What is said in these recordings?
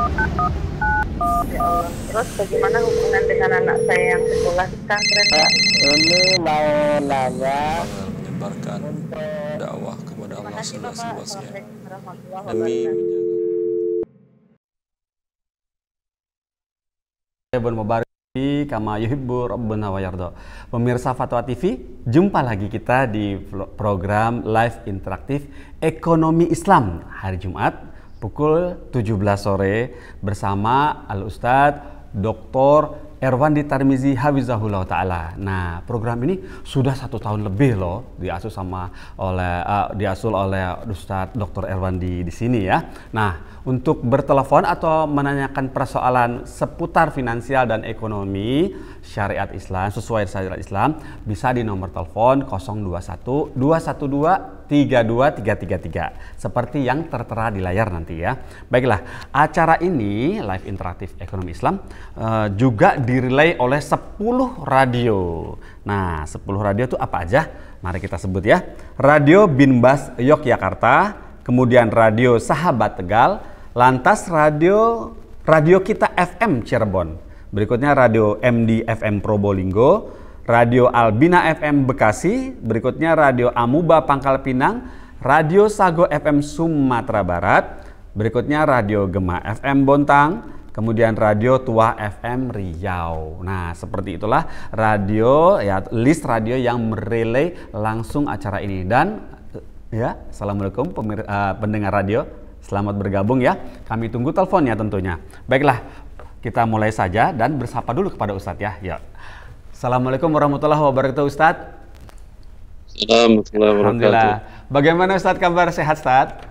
Ya Allah. Terus bagaimana hubungan dengan anak saya yang sekolah di pesantren? Ini mau nanya menyebarkan dakwah kepada Terima Allah kasih Bapak. seluas-luasnya Assalamualaikum warahmatullahi demi wabarakatuh. Kama yuhibbu rabbuna wa yarda. Pemirsa Fatwa TV, jumpa lagi kita di program live interaktif Ekonomi Islam hari Jumat pukul 17 sore bersama Al-Ustadz Dr. Erwandi Tarmizi Hafizahullah Ta'ala. Nah, program ini sudah 1 tahun lebih loh diasuh oleh Ustadz Dr. Erwandi di sini ya. Nah, untuk bertelepon atau menanyakan persoalan seputar finansial dan ekonomi syariat Islam sesuai syariat Islam bisa di nomor telepon 021 212 32333 seperti yang tertera di layar nanti ya. Baiklah, acara ini live interaktif ekonomi Islam juga direlay oleh 10 radio. Nah, 10 radio itu apa aja? Mari kita sebut ya. Radio Binbas Yogyakarta, kemudian Radio Sahabat Tegal, lantas Radio Kita FM Cirebon. Berikutnya Radio MD FM Probolinggo, Radio Albina FM Bekasi, berikutnya Radio Amuba Pangkal Pinang, Radio Sago FM Sumatera Barat, berikutnya Radio Gema FM Bontang, kemudian Radio Tua FM Riau. Nah, seperti itulah radio ya, list radio yang merelay langsung acara ini. Dan ya, assalamualaikum pendengar radio, selamat bergabung ya. Kami tunggu teleponnya tentunya. Baiklah, kita mulai saja dan bersapa dulu kepada Ustadz ya. Ya. Assalamualaikum warahmatullahi wabarakatuh Ustadz. Assalamualaikum warahmatullahi wabarakatuh. Bagaimana Ustadz, kabar sehat Ustadz?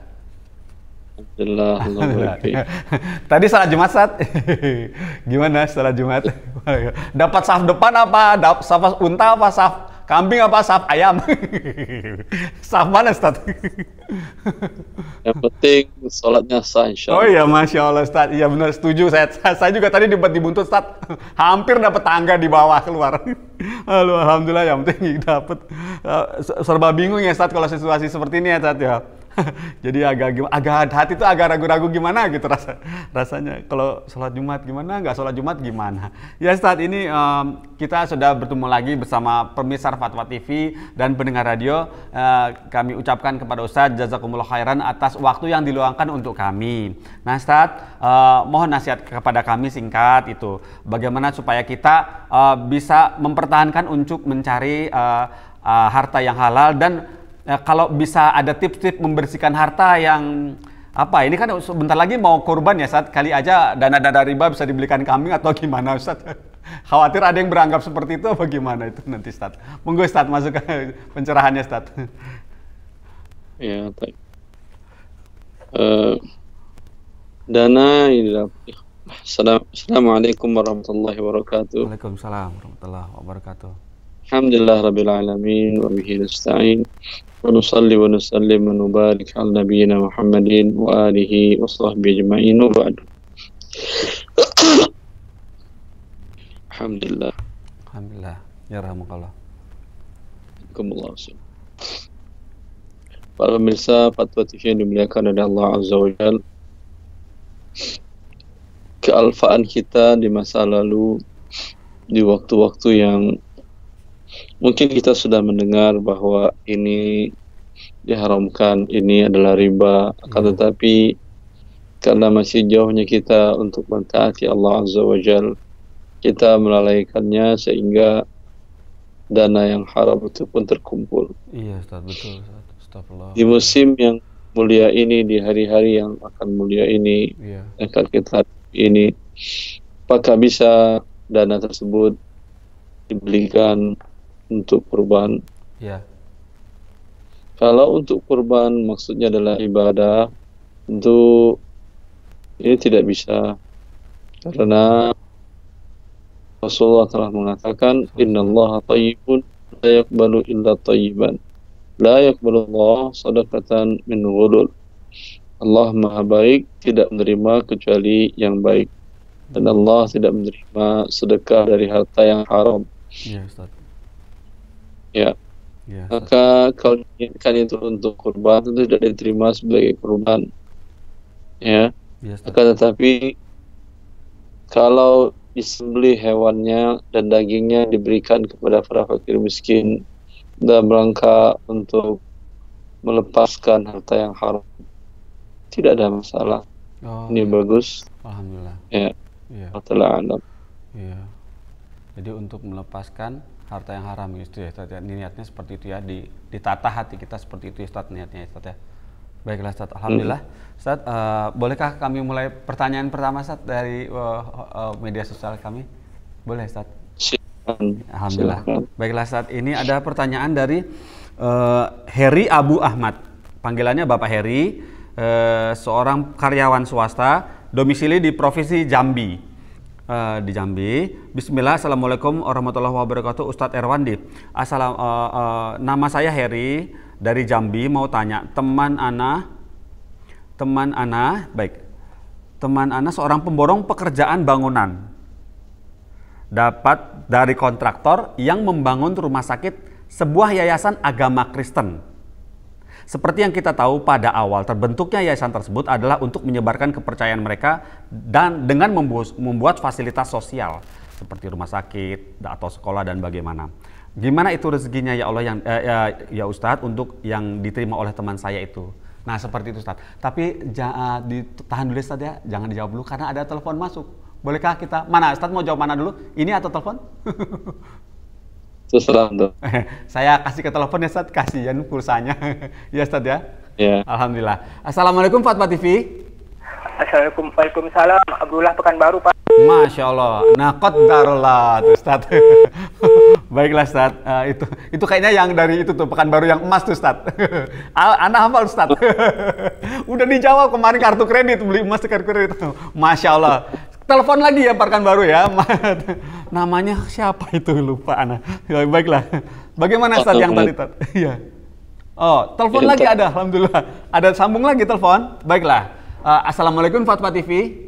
Alhamdulillah. Tadi salat Jumat Ustadz. Gimana salat Jumat? Dapat saf depan apa? Saf unta apa saf kambing apa saf ayam? Saf mana Ustadz? Yang penting sholatnya sah insya Allah. Oh iya, Masya Allah Ustadz. Iya benar, setuju. Saya juga tadi dibuntut Ustadz. Hampir dapat tangga di bawah keluar. Halo, alhamdulillah yang penting dapat. Serba bingung ya Ustadz kalau situasi seperti ini ya Ustadz ya. Jadi agak hati itu agak ragu-ragu gimana gitu rasanya. Kalau sholat Jumat gimana, nggak sholat Jumat gimana. Ya Ustadz, ini kita sudah bertemu lagi bersama pemirsa Fatwa TV dan pendengar radio. Kami ucapkan kepada Ustadz jazakumullah khairan atas waktu yang diluangkan untuk kami. Nah Ustadz, mohon nasihat kepada kami singkat itu. Bagaimana supaya kita bisa mempertahankan untuk mencari harta yang halal dan kalau bisa ada tips-tips membersihkan harta yang apa, ini kan sebentar lagi mau kurban ya Ustadz, kali aja dana-dana riba bisa dibelikan kambing atau gimana Ustadz. Khawatir ada yang beranggap seperti itu apa gimana itu nanti Ustadz. Monggo Ustadz masuk ke pencerahannya Ustadz. Ya, baik. Dana ini Assalamualaikum warahmatullahi wabarakatuh. Waalaikumsalam warahmatullahi wabarakatuh. Alhamdulillah rabbil alamin wa bihi nasta'in. Wa nusalli wa nusallim wa nubarik ala nabiyyina Muhammadin wa alihi wa sahbihi ajma'in wa ba'du. Alhamdulillah. Alhamdulillah. Ya rahmukallah. Para pemirsa Fatwa TV yang dimuliakan oleh Allah Azza wa Jalla, kealfaan kita di masa lalu, di waktu-waktu yang mungkin kita sudah mendengar bahwa ini diharamkan, ini adalah riba, akan tetapi karena masih jauhnya kita untuk mentaati Allah Azza wa Jalla, kita melalaikannya sehingga dana yang haram itu pun terkumpul. Iya Ustaz, betul Ustaz. Astagfirullah. Di musim yang mulia ini, di hari-hari yang akan mulia ini, yang akan kita ini, apakah bisa dana tersebut dibelikan untuk kurban? Ya. Kalau untuk kurban maksudnya adalah ibadah, tentu ini tidak bisa, karena Rasulullah telah mengatakan innallaha thayyibun la yaqbalu illa thayyiban la yaqbalu Allah shadaqatan min ghulul. Allah Maha baik, tidak menerima kecuali yang baik, dan Allah tidak menerima sedekah dari harta yang haram. Iya Ustaz. Ya. Maka kalau diinginkan itu untuk kurban, tentu tidak diterima sebagai kurban. Ya. Akan tetapi kalau disembelih hewannya dan dagingnya diberikan kepada para fakir miskin dalam rangka untuk melepaskan harta yang haram, tidak ada masalah. Oh, Ini iya. bagus. Alhamdulillah. Ya, Iya. Allah Ta'ala alam. Iya. Jadi untuk melepaskan harta yang haram gitu ya Ustaz ya. Niatnya seperti itu ya, ditata hati kita seperti itu ya Ustaz, niatnya ya, Ustaz ya. Baiklah Ustaz, alhamdulillah. Ustaz, bolehkah kami mulai pertanyaan pertama Ustaz dari media sosial kami? Boleh Ustaz? Silakan. Alhamdulillah. Silakan. Baiklah Ustaz, ini ada pertanyaan dari Heri Abu Ahmad. Panggilannya Bapak Heri, seorang karyawan swasta, domisili di Provinsi Jambi. Di Jambi. Bismillah, assalamualaikum warahmatullahi wabarakatuh. Ustadz Erwandi. Nama saya Heri dari Jambi. Mau tanya, teman ana seorang pemborong pekerjaan bangunan, dapat dari kontraktor yang membangun rumah sakit sebuah yayasan agama Kristen. Seperti yang kita tahu, pada awal terbentuknya yayasan tersebut adalah untuk menyebarkan kepercayaan mereka dan dengan membuat fasilitas sosial seperti rumah sakit atau sekolah dan bagaimana. Gimana itu rezekinya ya Allah yang ya Ustadz untuk yang diterima oleh teman saya itu. Nah seperti itu Ustadz. Tapi ditahan dulu Ustadz ya, jangan dijawab dulu karena ada telepon masuk. Bolehkah kita? Mana Ustadz mau jawab mana dulu? Ini atau telepon? Terserah tuh. Saya kasih ke telepon ya Ustadz, kasihan pulsanya. Ya Ustadz ya? Ya. Alhamdulillah. Assalamualaikum Fatwa TV. Assalamualaikum. Waalaikumsalam. Abdullah Pekanbaru, Pak. Masya Allah. Nah, qadarullah tuh Ustadz. Baiklah Ustadz. Itu kayaknya yang dari itu tuh Pekanbaru yang emas tuh Ustadz. Anda hafal Ustadz. Udah dijawab kemarin kartu kredit, beli emas di kartu kredit. Masya Allah. Telepon lagi ya Pekanbaru ya. Namanya siapa itu, lupa Ana. Ya, baiklah. Bagaimana Ustadz yang tadi Ustadz? Iya. Oh, telepon lagi ada, alhamdulillah. Ada sambung lagi telepon. Baiklah. Assalamualaikum Fatwa TV.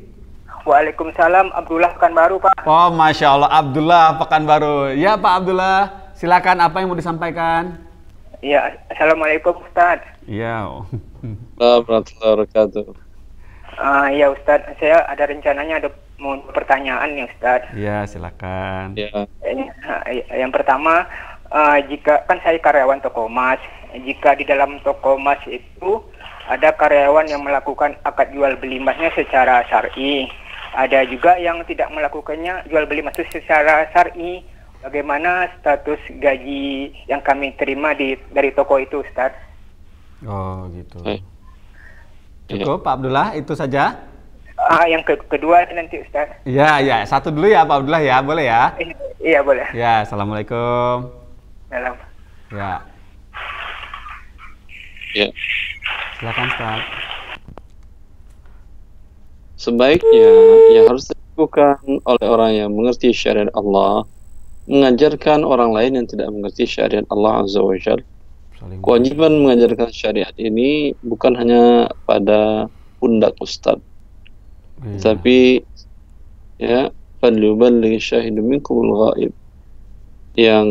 Waalaikumsalam. Abdullah Pekanbaru, Pak. Oh, Masya Allah, Abdullah Pekanbaru. Ya Pak Abdullah, silakan apa yang mau disampaikan? Iya, Assalamualaikum Ustaz. Iya. Warahmatullahi wabarakatuh. Iya Ustaz, saya ada rencananya mau pertanyaan nih Ustaz. Iya, silakan. Ya. Yang pertama, jika kan saya karyawan toko emas, jika di dalam toko emas itu ada karyawan yang melakukan akad jual beli emasnya secara syar'i, ada juga yang tidak melakukannya jual beli emas secara syar'i. Bagaimana status gaji yang kami terima dari toko itu, Ustaz? Oh, gitu. Ya. Cukup Pak Abdullah, itu saja? Yang kedua nanti, Ustaz. Iya, ya. Satu dulu ya Pak Abdullah ya, boleh ya? Iya, boleh. Ya, Assalamualaikum. Dalam. Ya, Ya. silakan Ustaz. Sebaiknya yang harus dilakukan oleh orang yang mengerti syariat Allah, mengajarkan orang lain yang tidak mengerti syariat Allah Azza wa Jalla. Kewajiban mengajarkan syariat ini bukan hanya pada pundak ustadz, tapi ya, falyuballigh syahidu minkumul ghaib. Yang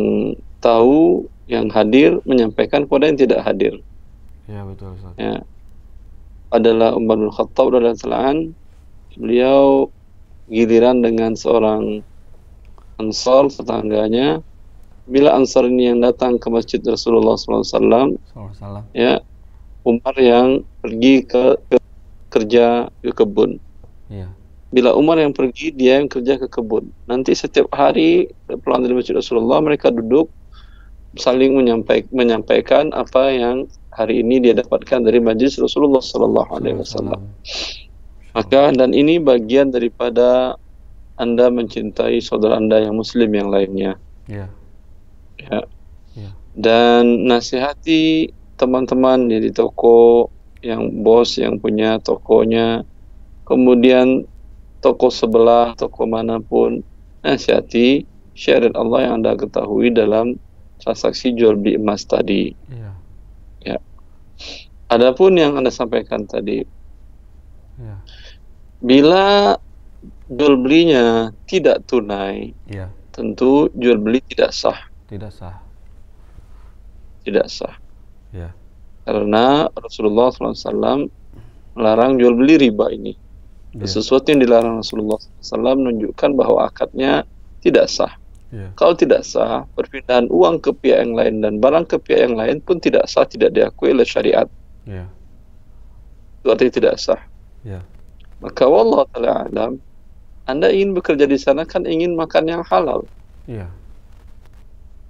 tahu, yang hadir menyampaikan kepada yang tidak hadir. Ya, betul Ustaz. Ya. Adalah Umar bin Khattab radhiyallahu anhu. Beliau giliran dengan seorang Ansar tetangganya. Bila Ansar ini yang datang ke masjid Rasulullah SAW, ya, Umar yang pergi ke kerja ke kebun. Iya. Bila Umar yang pergi, dia yang kerja ke kebun. Nanti setiap hari pulang dari masjid Rasulullah, mereka duduk saling menyampaikan apa yang hari ini dia dapatkan dari majlis Rasulullah SAW. Maka dan ini bagian daripada Anda mencintai saudara Anda yang Muslim yang lainnya. Iya. Ya. Iya. Dan nasihati teman-teman di toko, yang bos yang punya tokonya, kemudian toko sebelah, toko manapun, nasihati syariat Allah yang Anda ketahui dalam transaksi jual beli emas tadi. Iya. Ya. Adapun yang Anda sampaikan tadi, Iya. bila jual belinya tidak tunai, Iya. tentu jual beli tidak sah. Tidak sah. Tidak sah. Ya. Karena Rasulullah SAW melarang jual beli riba ini. Sesuatu yang dilarang Rasulullah SAW menunjukkan bahwa akadnya tidak sah. Kalau tidak sah, perpindahan uang ke pihak yang lain dan barang ke pihak yang lain pun tidak sah, tidak diakui oleh syariat. Itu artinya tidak sah. Maka wallahu ta'ala alam, Anda ingin bekerja di sana kan ingin makan yang halal.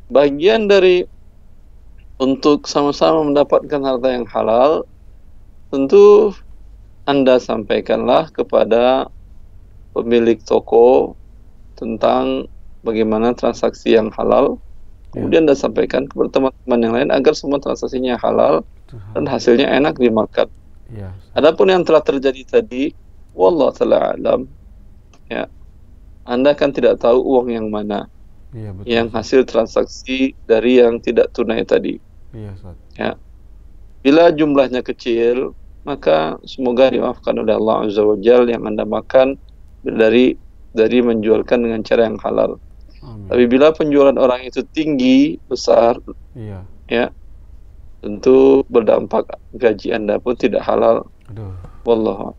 Bagian dari untuk sama-sama mendapatkan harta yang halal, tentu Anda sampaikanlah kepada pemilik toko tentang bagaimana transaksi yang halal. Kemudian Anda sampaikan kepada teman-teman yang lain agar semua transaksinya halal dan hasilnya enak dimakan. Adapun yang telah terjadi tadi, wallahu ta'ala alam, ya, Anda kan tidak tahu uang yang mana yang hasil transaksi dari yang tidak tunai tadi. Ya. Bila jumlahnya kecil, maka semoga dimaafkan oleh Allah Azza wa Jalla yang Anda makan dari menjualkan dengan cara yang halal. Tapi bila penjualan orang itu tinggi, besar, ya, tentu berdampak gaji Anda pun tidak halal. Wallahu.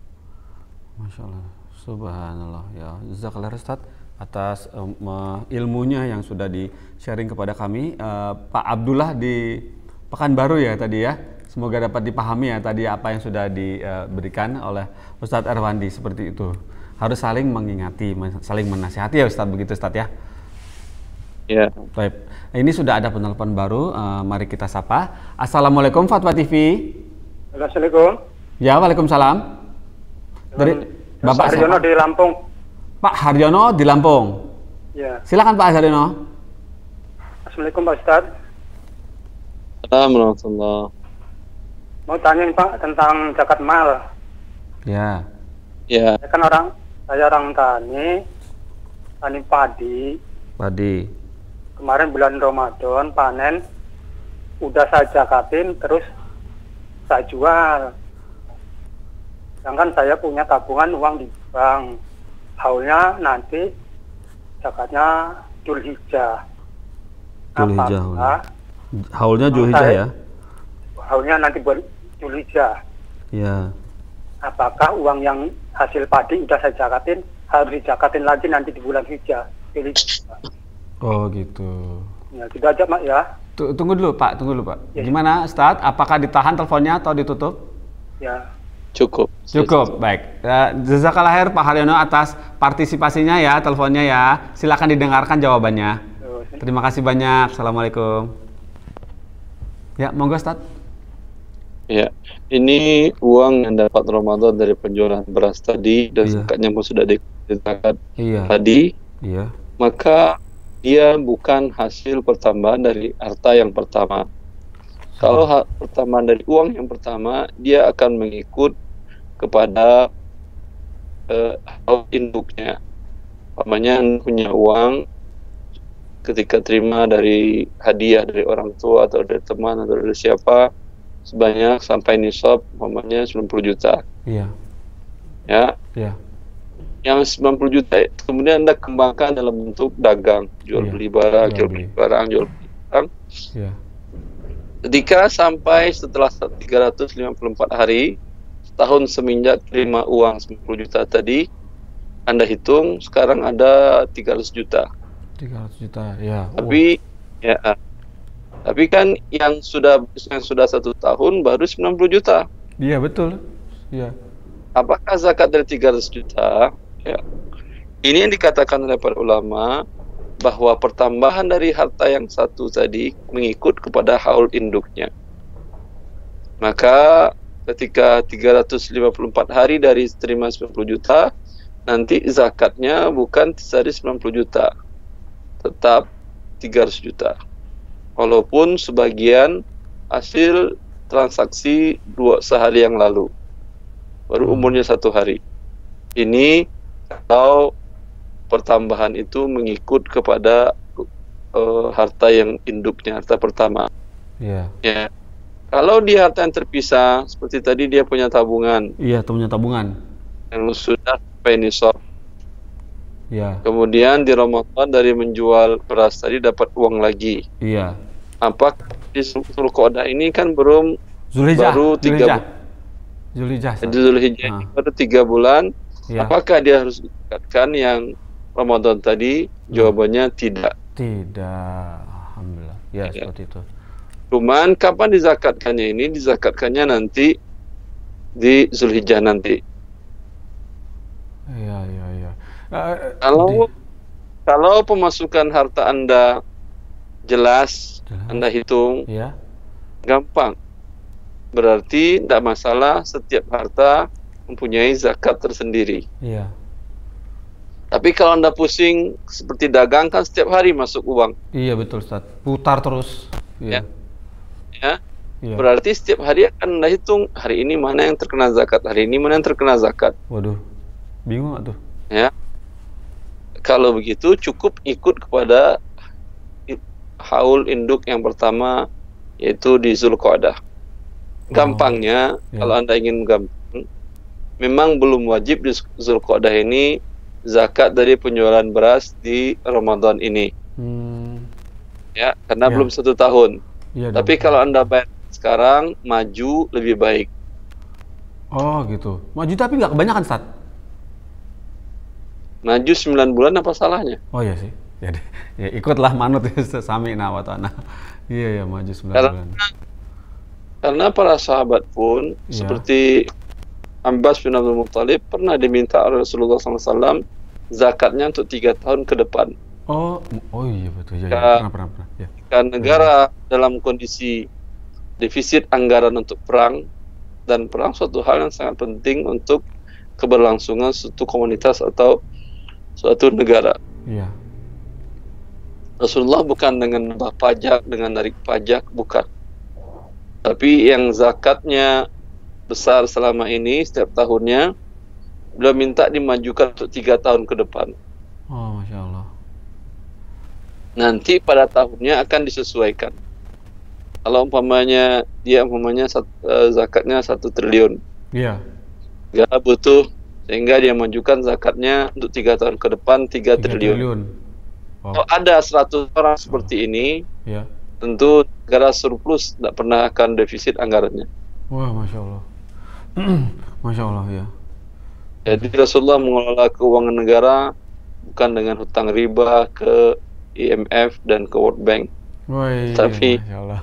Masya Allah, subhanallah, ya, jazakallah Ustaz atas ilmunya yang sudah di-sharing kepada kami, Pak Abdullah di Pekanbaru ya tadi ya. Semoga dapat dipahami ya tadi apa yang sudah diberikan oleh Ustadz Erwandi, seperti itu. Harus saling mengingati, saling menasihati ya Ustadz, begitu Ustadz ya. Ya. Baik. Ini sudah ada penelpon baru, mari kita sapa. Assalamualaikum Fatwa TV. Assalamualaikum. Ya, waalaikumsalam. Dari Bapak Haryono di Lampung. Pak Haryono di Lampung. Ya. Silakan Pak Haryono. Assalamualaikum Pak Ustadz. Assalamualaikum. Mau tanya Pak tentang zakat mal. Ya. Ya. Saya orang tani padi. Kemarin bulan Ramadan panen, udah saya zakatin terus saya jual. Sedangkan saya punya tabungan uang di bank. Haulnya nanti zakatnya Dzulhijjah. Haulnya Dzulhijjah ya? Haulnya nanti buat Dzulhijjah. Ya. Apakah uang yang hasil padi udah saya zakatin harus dizakatin lagi nanti di bulan Hijjah? Oh gitu. Ya, gitu aja Mak ya. Tunggu dulu Pak. Ya. Gimana Ustadz? Apakah ditahan teleponnya atau ditutup? Ya. Cukup. Baik. Jazakallah khair Pak Haryono atas partisipasinya ya, teleponnya ya. Silakan didengarkan jawabannya. Terima kasih banyak. Assalamualaikum. Ya, monggo Ustadz. Ya, ini uang yang dapat Ramadan dari penjualan beras tadi dan zakatnya pun sudah dizakat tadi. Iya. Maka dia bukan hasil pertambahan dari harta yang pertama. Kalau pertambahan dari uang yang pertama, dia akan mengikut kepada induknya. Umpamanya punya uang ketika terima dari hadiah dari orang tua atau dari teman atau dari siapa sebanyak sampai nisab umpamanya 90 juta. Iya. Ya. Iya. Yang 90 juta kemudian Anda kembangkan dalam bentuk dagang, jual beli barang, jual beli barang. Iya. Ketika sampai setelah 354 hari, setahun semenjak terima uang 90 juta tadi, Anda hitung sekarang ada 300 juta. 300 juta, ya. Tapi tapi kan yang sudah 1 tahun baru 90 juta. Iya, betul. Iya. Apakah zakat dari 300 juta? Ya. Ini yang dikatakan oleh para ulama bahwa pertambahan dari harta yang satu tadi mengikut kepada haul induknya. Maka ketika 354 hari dari terima 90 juta, nanti zakatnya bukan dari 90 juta, tetap 300 juta. Walaupun sebagian hasil transaksi sehari yang lalu, baru umurnya 1 hari. Ini kalau pertambahan itu mengikut kepada harta yang induknya, harta pertama. Iya. Ya. Kalau dia harta yang terpisah, seperti tadi dia punya tabungan. Iya, punya tabungan. Yang sudah sampai nisab. Iya. Kemudian di Ramadan dari menjual beras tadi dapat uang lagi. Iya. Apa di Zulqa'dah ini kan baru 3 Zulhijjah. bulan. Baru 3 bulan. Ya. Apakah dia harus zakatkan yang Ramadan tadi? Jawabannya tidak. Tidak. Alhamdulillah. Ya, Ya. seperti itu. Cuman kapan dizakatkannya ini? Dizakatkannya nanti di Zulhijjah nanti. Iya. Kalau pemasukan harta Anda jelas, Anda hitung, Ya. gampang. Berarti tidak masalah setiap harta mempunyai zakat tersendiri. Iya. Tapi kalau Anda pusing seperti dagang kan setiap hari masuk uang. Iya betul Ustaz. Putar terus. Iya. Ya. Iya. Berarti setiap hari akan Anda hitung hari ini mana yang terkena zakat, hari ini mana yang terkena zakat. Waduh. Bingung nggak tuh? Ya. Kalau begitu cukup ikut kepada haul induk yang pertama, yaitu di Zulqa'dah. Gampangnya, Ya. kalau Anda ingin gampang, memang belum wajib di Zulqa'dah ini zakat dari penjualan beras di Ramadan ini. Ya, karena Ya. belum 1 tahun. Iya. Tapi kalau Anda bayar sekarang, maju lebih baik. Oh gitu. Maju tapi nggak kebanyakan Ustaz. Maju 9 bulan apa salahnya? Oh iya sih. Jadi ya ikutlah manut sami'na wa ta'na. Iya maju 9 bulan. Karena para sahabat pun Iya. seperti Abbas bin Abdul Muttalib pernah diminta oleh Rasulullah SAW zakatnya untuk 3 tahun ke depan. Oh iya betul. Iya, Ya. pernah. Ya. Karena negara dalam kondisi defisit anggaran untuk perang, dan perang suatu hal yang sangat penting untuk keberlangsungan suatu komunitas atau suatu negara. Iya. Rasulullah bukan dengan nambah pajak, dengan narik pajak, bukan. Tapi yang zakatnya besar selama ini, setiap tahunnya, beliau minta dimajukan untuk 3 tahun ke depan. Oh Masya Allah. Nanti pada tahunnya akan disesuaikan. Kalau umpamanya zakatnya 1 triliun, Iya. negara butuh, sehingga dia mengajukan zakatnya untuk 3 tahun ke depan 3 triliun. Wow. Kalau ada 100 orang seperti ini, Iya. tentu negara surplus, tidak pernah akan defisit anggarannya. Wah Masya Allah. Masya Allah ya. Jadi Rasulullah mengelola keuangan negara bukan dengan hutang riba ke IMF dan ke World Bank, Wah, iya, tapi Masya Allah.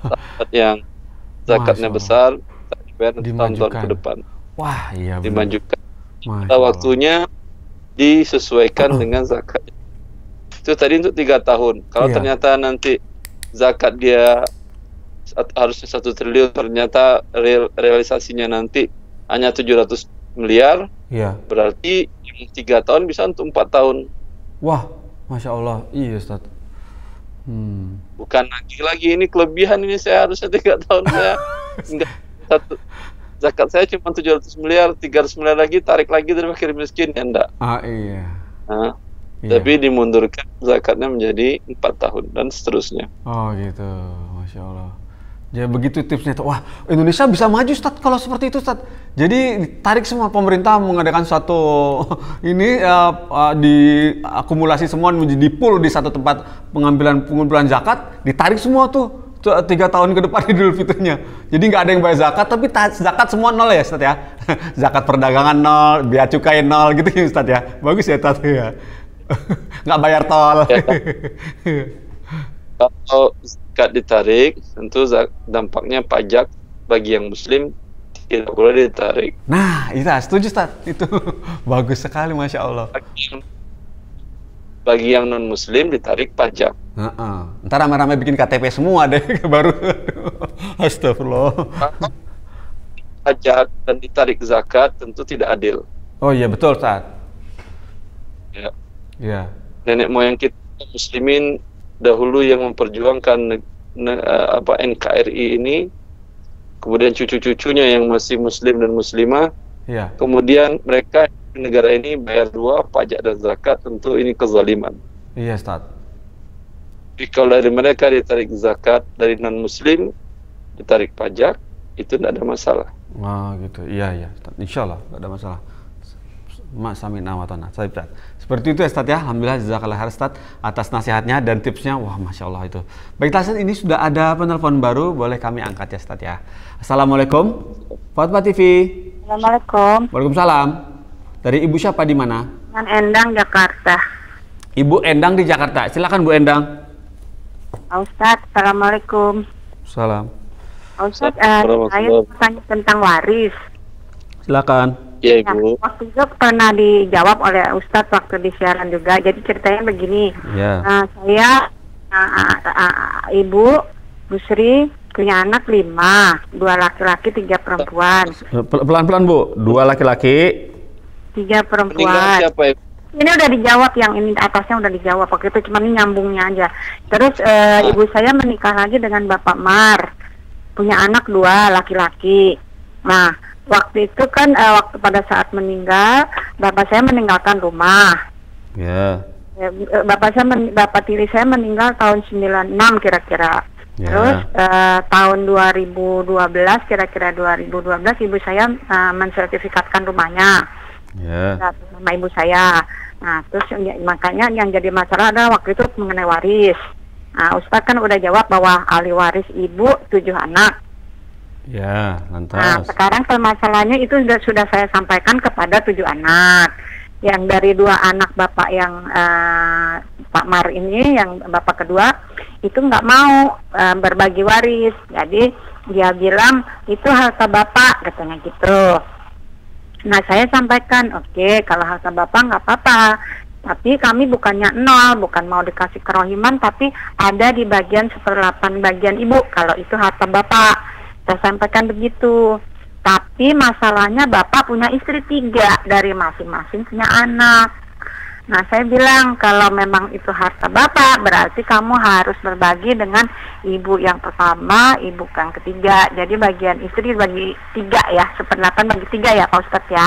yang zakatnya Masya Allah. besar dibayar tahun-tahun Dimajukan. ke depan, Wah iya. benar. dimajukan. Masya Pada Allah. waktunya disesuaikan dengan zakat. Itu tadi untuk 3 tahun. Kalau Iya. ternyata nanti zakat dia harusnya 1 triliun, ternyata realisasinya nanti hanya 700 miliar, Iya. berarti yang 3 tahun bisa untuk 4 tahun. Wah Masya Allah. Iya Ustaz. Bukan lagi ini kelebihan, ini saya harusnya 3 tahun saya enggak, zakat saya cuma 700 miliar, 300 miliar lagi tarik lagi dari fakir miskin, ya enggak. Iya. Nah, Iya. tapi dimundurkan zakatnya menjadi 4 tahun dan seterusnya. Oh gitu, Masya Allah. Ya begitu tipsnya tuh. Wah, Indonesia bisa maju Ustaz kalau seperti itu Ustaz. Jadi ditarik semua, pemerintah mengadakan satu ini diakumulasi semua menjadi pool di satu tempat pengumpulan zakat, ditarik semua tuh 3 tahun ke depan Idul Fitrinya. Jadi nggak ada yang bayar zakat, tapi zakat semua nol ya Ustaz ya. Zakat perdagangan nol, bea cukai nol gitu ya Ustaz ya. Bagus ya Ustaz ya. Nggak bayar tol. Ya, kalau zakat ditarik, tentu dampaknya pajak bagi yang muslim tidak boleh ditarik. Nah, itu setuju Ustaz. Itu bagus sekali, Masya Allah. Bagi yang non muslim ditarik pajak. Ntar rame-rame bikin KTP semua deh baru. Astagfirullah. Pajak dan ditarik zakat tentu tidak adil. Oh iya betul Ustaz. Ya. Iya. Nenek moyang kita muslimin dahulu yang memperjuangkan NKRI ini, kemudian cucu-cucunya yang masih muslim dan muslimah, Iya. kemudian mereka di negara ini bayar 2 pajak dan zakat, tentu ini kezaliman. Iya Ustaz. Jadi kalau dari mereka ditarik zakat, dari non muslim ditarik pajak, itu tidak ada masalah. Wah gitu. Iya Ustaz. Insya Allah nggak ada masalah. Sami'na wa ta'na. Seperti itu ya Ustaz ya. Alhamdulillah jazakallah khair Ustaz atas nasihatnya dan tipsnya. Wah Masya Allah itu. Baiklah Ustaz, ini sudah ada penelpon baru, boleh kami angkat ya Ustaz ya. Assalamualaikum Fatma TV. Assalamualaikum. Waalaikumsalam. Dari Ibu siapa di mana? Dengan Endang, Jakarta. Ibu Endang di Jakarta. Silakan Bu Endang. Pak Ustadz, Assalamualaikum. Salam. Pak Ustadz, Assalamualaikum. saya mau tanya tentang waris. Silakan. Ya Ya, Ibu. waktu itu pernah dijawab oleh Ustadz waktu di siaran juga. Jadi ceritanya begini. Ya. Saya, Ibu Busri, punya anak 5, 2 laki-laki, 3 perempuan. Pelan-pelan Bu. 2 laki-laki. 3 Meninggal perempuan. siapa Ibu? Ini udah dijawab, yang ini atasnya udah dijawab. Waktu itu cuma ini nyambungnya aja. Terus ibu saya menikah lagi dengan Bapak Mar. Punya anak 2 laki-laki. Nah, waktu itu kan waktu pada saat meninggal, bapak saya meninggalkan rumah. Ya. Bapak tiri saya meninggal tahun 96 kira-kira. Ya. Terus tahun 2012 kira-kira 2012 ibu saya mensertifikatkan rumahnya. Ya. Sama ibu saya. Nah, terus makanya yang jadi masalah adalah waktu itu mengenai waris. Nah, Ustadz kan udah jawab bahwa ahli waris ibu 7 anak. Ya, Nah, lantas. sekarang permasalahannya itu sudah saya sampaikan kepada 7 anak. Yang dari 2 anak bapak yang Pak Mar ini, yang bapak kedua, itu nggak mau berbagi waris. Jadi dia bilang itu harta bapak, katanya gitu. Nah, saya sampaikan, oke, kalau harta bapak nggak apa-apa. Tapi kami bukannya 0, bukan mau dikasih kerohiman, tapi ada di bagian 1/8 bagian ibu, kalau itu harta bapak. Saya sampaikan begitu. Tapi masalahnya bapak punya istri 3, dari masing-masing punya anak. Nah, saya bilang kalau memang itu harta bapak, berarti kamu harus berbagi dengan ibu yang pertama, ibu yang ketiga. Jadi bagian istri bagi 3 ya, 1/8 bagi 3 ya Pak Ustadz ya.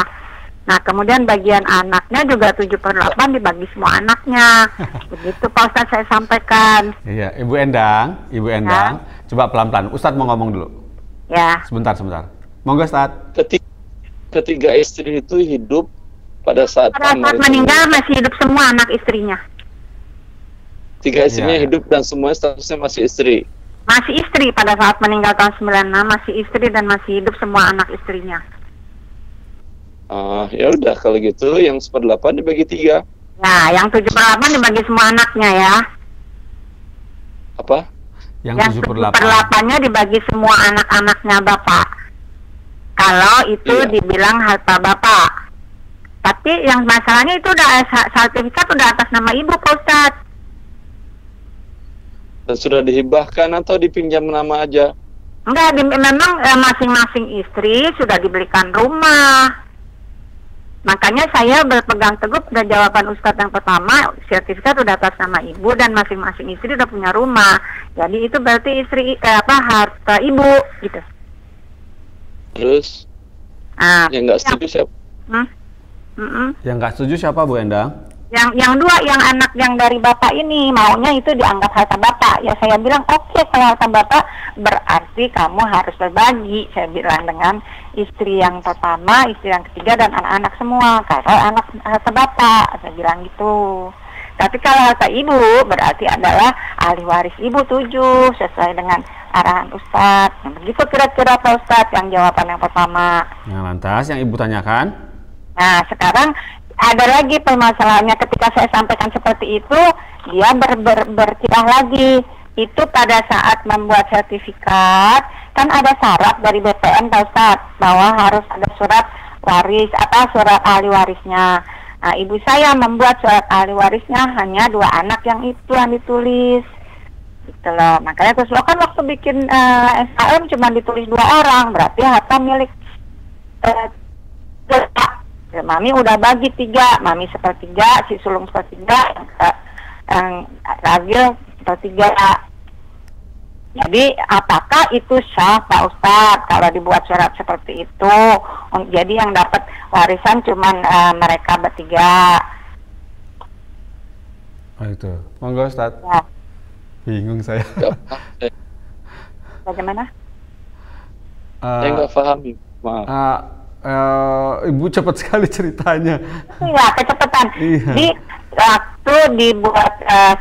Nah, kemudian bagian anaknya juga 7/8 dibagi semua anaknya. Begitu Pak Ustadz saya sampaikan. Iya, Ibu Endang, coba pelan-pelan. Ustadz mau ngomong dulu. Ya. Sebentar. Monggo Ustadz. Ketiga istri itu hidup pada saat Pada saat meninggal masih hidup semua anak istrinya. 3 istrinya Ya. hidup dan semuanya statusnya masih istri. Masih istri pada saat meninggal tahun 96, masih istri dan masih hidup semua anak istrinya. Ya udah kalau gitu yang 1/8 dibagi 3. Nah, yang 7/8 dibagi semua anaknya ya. Apa? Yang 7/8. 7/8-nya dibagi semua anak-anaknya bapak. Kalau itu Iya. dibilang harta bapak. Tapi yang masalahnya itu udah sertifikat udah atas nama ibu Pak Ustadz. Dan sudah dihibahkan atau dipinjam nama aja? Enggak, memang masing-masing istri sudah dibelikan rumah. Makanya saya berpegang teguh pada jawaban Ustadz yang pertama, sertifikat udah atas nama ibu dan masing-masing istri udah punya rumah. Jadi itu berarti harta ibu gitu. Terus yang nggak setuju siapa? Yang nggak setuju siapa Bu Endang? Yang 2, yang anak yang dari bapak ini maunya itu dianggap harta bapak. Ya saya bilang oke, kalau harta bapak berarti kamu harus berbagi. Saya bilang dengan istri yang pertama, istri yang ketiga dan anak-anak semua. Karena anak harta bapak, saya bilang gitu. Tapi kalau harta ibu berarti adalah ahli waris ibu 7 sesuai dengan arahan Ustadz. Yang begitu kira-kira Pak Ustadz yang jawaban yang pertama. Yang lantas yang Ibu tanyakan? Nah, sekarang ada lagi permasalahannya ketika saya sampaikan seperti itu, dia berkilah lagi. Itu pada saat membuat sertifikat, kan ada syarat dari BPN Pak Ustadz, bahwa harus ada surat waris, surat ahli warisnya. Nah, ibu saya membuat surat ahli warisnya hanya 2 anak yang itu yang ditulis. Gitu loh. Makanya terus lo kan waktu bikin SKM cuma ditulis 2 orang, berarti harta milik Mami udah bagi 3, Mami 1/3, si sulung 1/3, yang Ragil 1/3. Jadi apakah itu sah Pak Ustadz kalau dibuat surat seperti itu? Jadi yang dapat warisan cuman mereka bertiga. Oh itu, monggo Ustadz. Ya. Bingung saya. Bagaimana? Saya nggak paham, maaf. Ibu cepat sekali ceritanya. Iya, kecepatan. Iya. Jadi waktu dibuat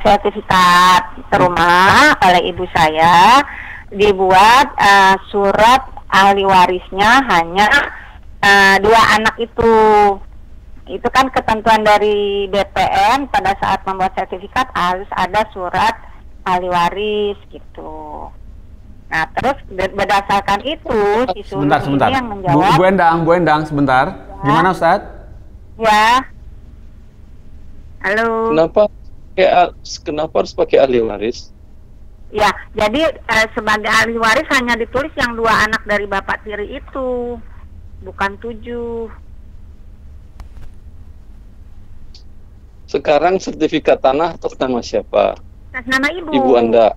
sertifikat rumah oleh ibu saya, dibuat surat ahli warisnya hanya 2 anak itu. Itu kan ketentuan dari BPN pada saat membuat sertifikat harus ada surat ahli waris gitu. Nah, terus berdasarkan itu si sulung Sebentar. ini yang menjawab. Bu Endang, sebentar. Ya. Gimana Ustaz? Ya. Halo. Kenapa harus pakai ahli waris? Ya, jadi sebagai ahli waris hanya ditulis yang 2 anak dari bapak tiri itu, bukan 7. Sekarang sertifikat tanah atas nama siapa? Atas nama ibu. Ibu Anda.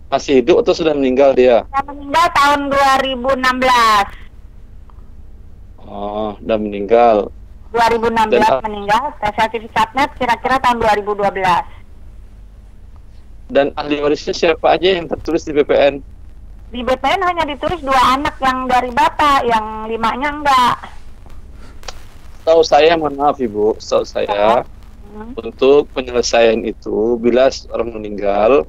Masih hidup atau sudah meninggal dia? Saya meninggal tahun 2016. Oh, udah meninggal. 2016 meninggal, sertifikatnya kira-kira tahun 2012. Dan ahli warisnya siapa aja yang tertulis di BPN? Di BPN hanya ditulis 2 anak yang dari bapak, yang 5-nya enggak. Setahu saya, mohon maaf Ibu, setahu saya untuk penyelesaian itu bila orang meninggal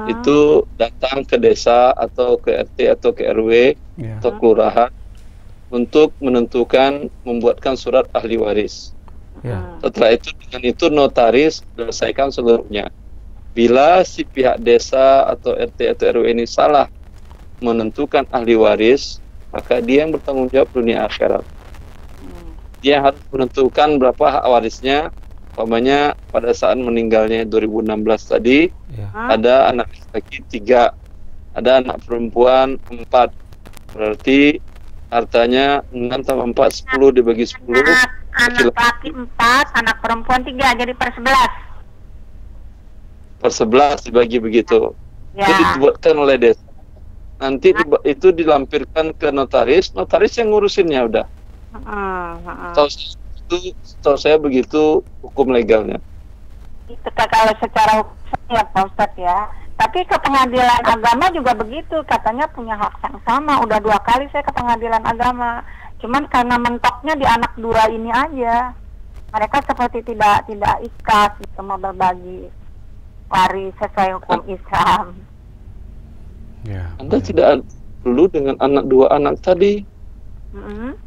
itu datang ke desa atau ke RT atau ke RW atau kelurahan untuk menentukan membuatkan surat ahli waris. Setelah itu dengan itu notaris selesaikan seluruhnya. Bila si pihak desa atau RT atau RW ini salah menentukan ahli waris, maka dia yang bertanggung jawab dunia akhirat. Dia harus menentukan berapa hak warisnya. Umpamanya pada saat meninggalnya 2016 tadi, ada anak laki 3, ada anak perempuan 4. Berarti hartanya 6 tambah 4, 10 dibagi 10. Anak laki 4, anak perempuan 3, jadi per 11. Per 11 dibagi begitu. Ya. Itu dibuatkan oleh desa. Nanti itu dilampirkan ke notaris yang ngurusinnya udah. Tahu saya begitu hukum legalnya. Itu kalau secara hukum ya Pak Ustadz ya. Tapi ke pengadilan agama juga begitu, katanya punya hak yang sama. Udah 2 kali saya ke pengadilan agama. Cuman karena mentoknya di anak 2 ini aja, mereka seperti tidak ikhlas gitu mau berbagi waris sesuai hukum Islam. Anda tidak perlu dengan anak 2 anak tadi.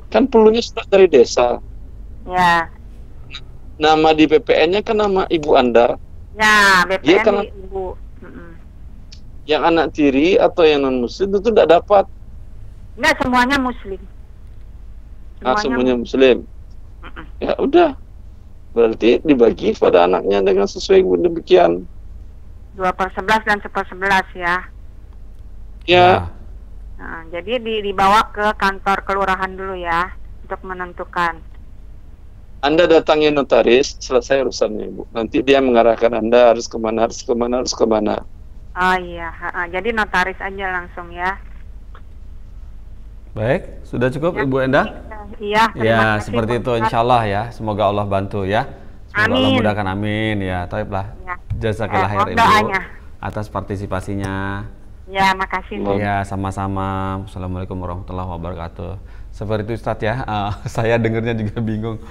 Kan perlunya surat dari desa. Ya. Nama di BPN-nya kan nama ibu Anda. Ya, BPN kan ibu. Yang anak tiri atau yang non muslim itu tidak dapat. Enggak, semuanya muslim. Semuanya muslim. Ya udah. Berarti dibagi pada anaknya dengan sesuai demikian. 2/11 dan 1/11 ya. Ya. Nah, jadi dibawa ke kantor kelurahan dulu ya untuk menentukan. Anda datangi notaris, selesai urusannya Ibu. Nanti dia mengarahkan Anda harus kemana. Oh iya, jadi notaris aja langsung ya. Baik, sudah cukup Ibu Endang? Iya. Ya, seperti itu insya Allah ya. Semoga Allah bantu ya. Semoga Allah mudahkan, amin ya. Taiblah. Jazakallah khair Ibu atas partisipasinya. Ya, makasih. Ya, sama-sama. Assalamualaikum warahmatullahi wabarakatuh. Seperti itu Ustadz ya, saya dengarnya juga bingung.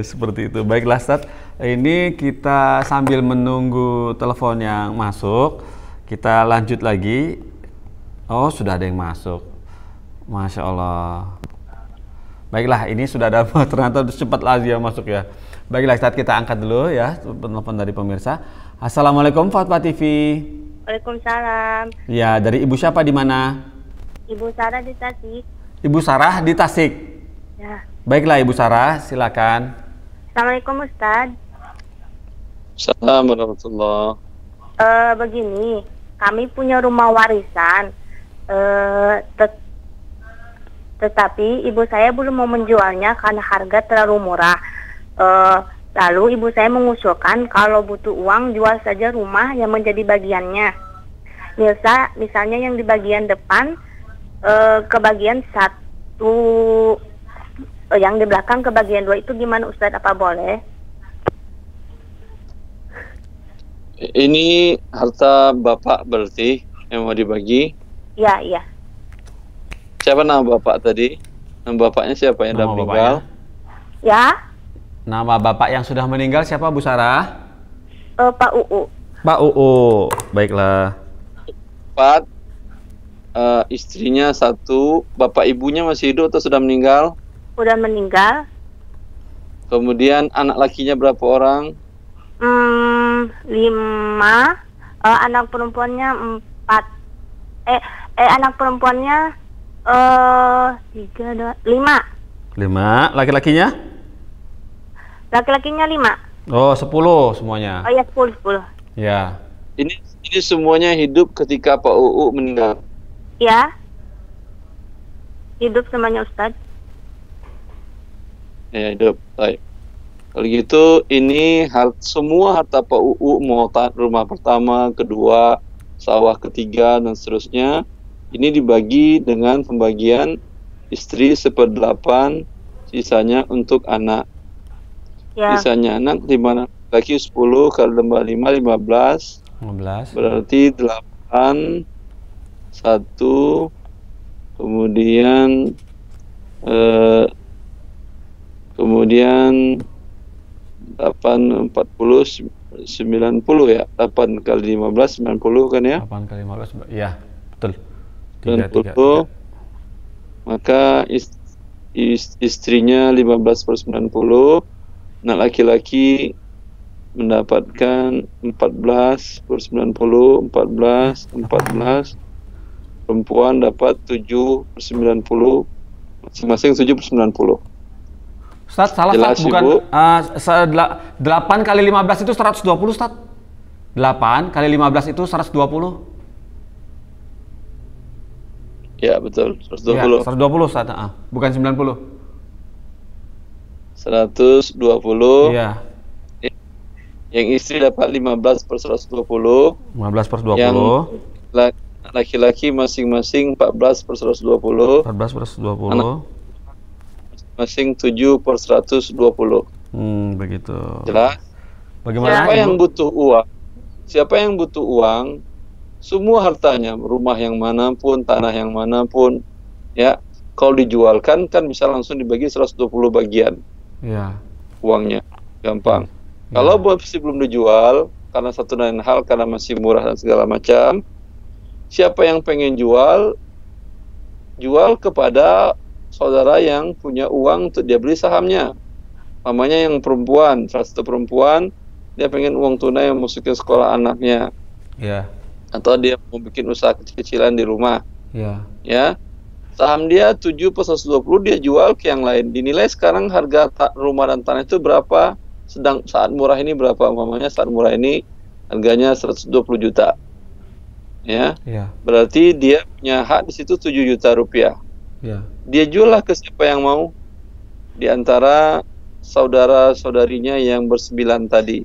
Seperti itu. Baiklah Ustadz, ini kita sambil menunggu telepon yang masuk, kita lanjut lagi. Oh, sudah ada yang masuk. Masya Allah. Baiklah, ini sudah ada, ternyata cepat lagi yang masuk ya. Baiklah Ustadz, kita angkat dulu ya, telepon dari pemirsa. Assalamualaikum Fatwa TV. Waalaikumsalam. Ya, dari Ibu siapa di mana? Ibu Sarah di Tasik. Ibu Sarah di Tasik. Ya. Baiklah Ibu Sarah, silakan. Assalamualaikum Ustaz. Assalamualaikum warahmatullahi. Begini, kami punya rumah warisan, tetapi ibu saya belum mau menjualnya karena harga terlalu murah. Lalu ibu saya mengusulkan kalau butuh uang jual saja rumah yang menjadi bagiannya. Misalnya yang di bagian depan ke bagian 1, yang di belakang ke bagian 2 itu gimana Ustadz, apa boleh? Ini harta Bapak berarti yang mau dibagi? Iya. Siapa nama Bapak tadi? Nama Bapaknya siapa yang sudah meninggal? Ya. Nama Bapak yang sudah meninggal siapa Bu Sarah? Pak UU. Pak UU, baiklah. 4, istrinya 1, bapak ibunya masih hidup atau sudah meninggal? Sudah meninggal. Kemudian anak lakinya berapa orang? 5. Anak perempuannya 4. Anak perempuannya 5. 5. Laki-lakinya? Laki-lakinya 5. Oh, 10 semuanya. Oh ya, 10. Ya. Ini semuanya hidup ketika Pak UU meninggal. Ya. Hidup semuanya Ustadz. Ya, hidup. Baik. Kalau gitu, ini semua harta Pak UU, mau rumah pertama, kedua, sawah ketiga, dan seterusnya, ini dibagi dengan pembagian istri 1/8, sisanya untuk anak. Ya. Sisanya anak, di mana laki 10, kalau tambah 5, 15. 15. Berarti 8, 1, kemudian 8, 40, 90 ya. 8 kali 15, 90 kan ya. 8 kali 15, iya, betul. 90. Maka istrinya 15/90. Anak laki-laki mendapatkan 14/90, 14. Perempuan dapat 7/90, masing-masing 7/90. Ustaz, salah Jelas, Ustaz, bukan Ibu? 8 kali 15 itu 120, Ustaz. 8 kali 15 itu 120. Ya, betul. 120. Ya, 120, Ustaz. Bukan 90. 120. Iya. Yang istri dapat 15/120. 15/20. Yang laki-laki masing-masing 14/120. 14/20. Masing 7/120. Begitu. Jelas? Bagaimana? Siapa Ibu? yang butuh uang? Siapa yang butuh uang? Semua hartanya, rumah yang manapun, tanah yang manapun, ya, kalau dijualkan kan bisa langsung dibagi 120 bagian. Iya. Uangnya gampang. Ya. Kalau masih belum dijual karena satu dan lain hal, karena masih murah dan segala macam, siapa yang pengen jual kepada saudara yang punya uang untuk dia beli sahamnya. Mamanya yang perempuan, salah satu perempuan, dia pengen uang tunai yang masukin sekolah anaknya, Iya. atau dia mau bikin usaha kecil-kecilan di rumah, Iya. ya. Saham dia 7/120, dia jual ke yang lain. Dinilai sekarang harga rumah dan tanah itu berapa, sedang saat murah ini berapa. Umpamanya saat murah ini harganya 120 juta. Ya. Iya. Berarti dia punya hak di situ 7 juta rupiah. Iya. Dia jual ke siapa yang mau. Di antara saudara-saudarinya yang bersembilan tadi.